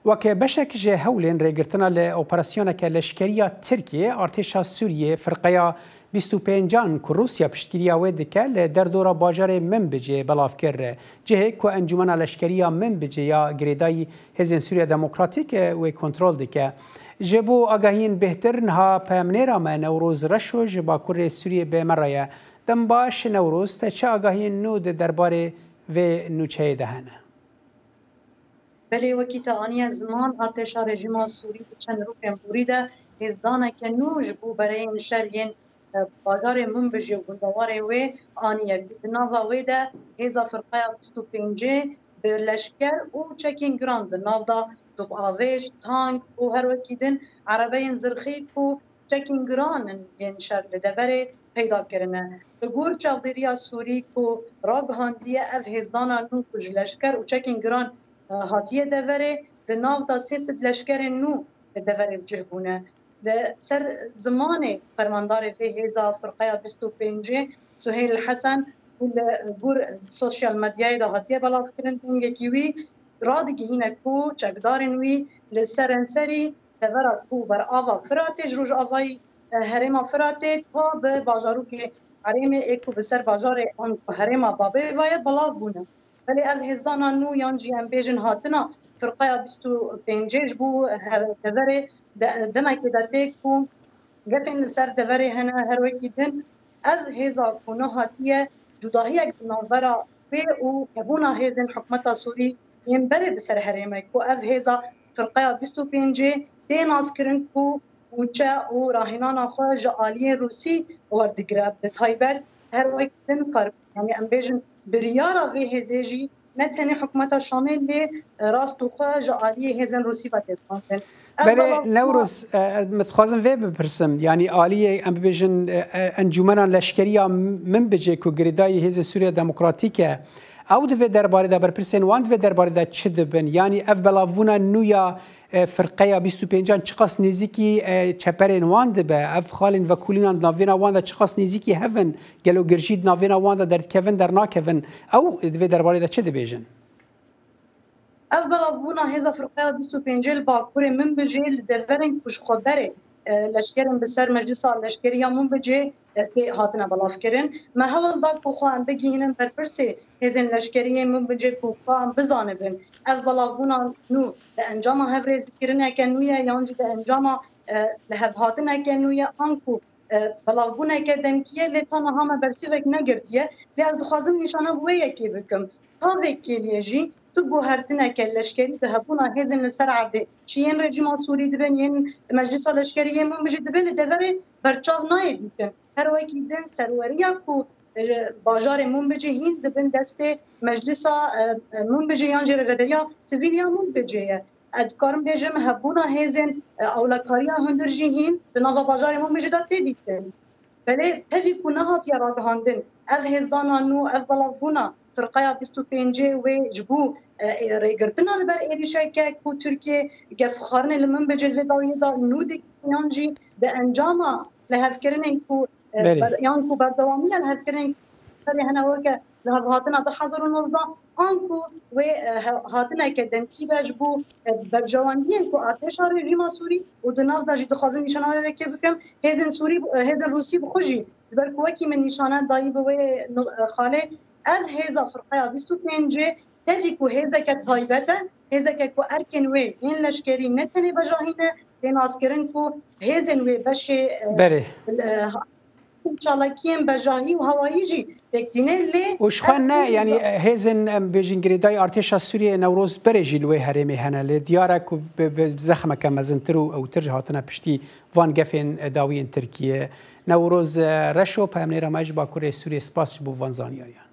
وکه بشک جه هولین ریگرتنا لأوپراسیون که لشکریه ترکیه ارتشا سوریه فرقه 25 که روسیا پشتگیریا و دکه لدردورا باجار منبجه بلاف کر جه که انجمن لشکریه منبجه یا گریدای هزین سوریا دموکراتیک و کنترل دکه جبو آگاهین بهتر نها پامنیرا ما نوروز رشو جبا کر سوریه به مرایه دم باش نوروز تا چه آگاهین نود درباره و نوچه دهنه بله وکی تا زمان ارتشا رژیم سوری چند روکم بوریده هزدانه که نوش بو برای نشرین بازار منبج و گندواره و آنیه ناوا ویده هزا فرقه 25 به لشکر و چکین گراند به نافدا توپ آویش تانک و هر وکیدن عربه زرخی و چکین گران ین شرط لدوره پیدا کرنه بگور چاودریا سوری کو راگ هاندیه اف هزدانا نو کج لشکر و چکین گران هاتیه دوره ده نافدا سیست لشکر نو دوره بجهبونه سر زمان فرماندار في هذا فرقه 25 سهيل الحسن والجور السوشيال ميديا ده هاتيه بلاغ كرنتين كيوي رادگی هنه کو چکدارن وی لسرنسری تورا کو بر آوا فراته جروج آوای هرما فراته تا به باجارو که حریم اکو بسر باجار آن هرما بابه وای بلاغ بونه ولی از هزانا نو یانجی ام بیجن هاتنا فرقه 25 بو تورا دمك داتيك كون قتن سر دوري هنا هروكي دن از هزا كونه هاتيه جداهيه نوفرا في و كبونا هزن حكمتا سوري ينبري بسر هريمك و از هزا فرقه 25 دي ناسكرن كو وچا و راهنانا خو جاليه روسي وردگرا بتايبت هروكي دن قرب يعني امبيجن بريارا في هزيجي نتني حكمتا شامل ل راستو خو جاليه هزن روسي باتستان بله نوروز متخوازم وی بپرسم یعنی آلیه ام ببیجن انجمنا لشکریه من بجه که گریدای هز سوریه دموکراتیکه او دوی درباره دا برپرسین وان دوی درباره دا چه دبن یعنی اف بلاوونا نویا فرقه 25 چقاس نزیکی چپرین وان دبه اف خالین و کولینان ناوینا وان دا چقاس نزیکی هفن گلو گرجید ناوینا وان دا در کفن در ناکفن او دوی درباره دا چه دبیجن أفضل أبونا هذا فرقة 25 باكوري من بجي لدفرن كش خبره لشكرن بسر مجلس لشكريا من بجي هاتنا بلافكرن ما هو داك كوخا ام بجي هنا بربرسي هزن لشكريا من بجي كوخا ام بزانبن أفضل أبونا نو لأنجام هفرز كرنا كنويا يانجي لأنجام لهف هاتنا كنويا أنكو بلافونا كدمكية لتانا هما برسيفك نگرتيه لأز دخوازم نشانه بويا كي بكم تاوك كي ليجي تبو هرتنا كاللشكري تهبونا هزم لسر عرده شيين رجيم سوري دبن ين مجلس الاشكريه من بجي دبن لدفر برچاو ناي بيتن هر وكي دن سروريا كو باجار من بجي هين دبن دست مجلس من بجي يانجر ربريا سيفيليا من بجي ادكارم بيجم هبونا هزن اولكاريا هندرجي هين بنافا باجار من بجي دات ديتن بله تفي كونهات يا راغاندن اف هزانا نو اف بلافونا فرقه 25 و جبو ريغرتنا لبر ايريشاكا كو تركيا كفخارن لمن بجد داويه دا نودك يانجي بانجاما لهفكرن كو يانكو بردوامي لهفكرن هنا وكا لهاتنا بحضر النظام انكو و هاتنا كدم كي بجبو برجواندين كو ارتش رژیم سوري ودناف دا جد خازن نشانه وكي بكم هزن سوري هزن روسي بخوجي بركوكي من نشانه داي بو خاله ال هذا فرقه 25 تفيكو هذا كتايبته هذا كو اركن وي ان لشكري نتني بجاهينه لناسكرن كو هزن وي باش بله ان شاء الله كيم بجاهي وهوايجي بكتينه لي وشخنا يعني هزن بيجين جريداي ارتشا سوريا نوروز بريجي لوي هرمي هنا لديارك بزخمه كما زنترو او ترجعتنا بشتي فان جافين داوين تركيا نوروز رشو بامنيرا ماجبا كوري سوريا سباس بو فانزانيا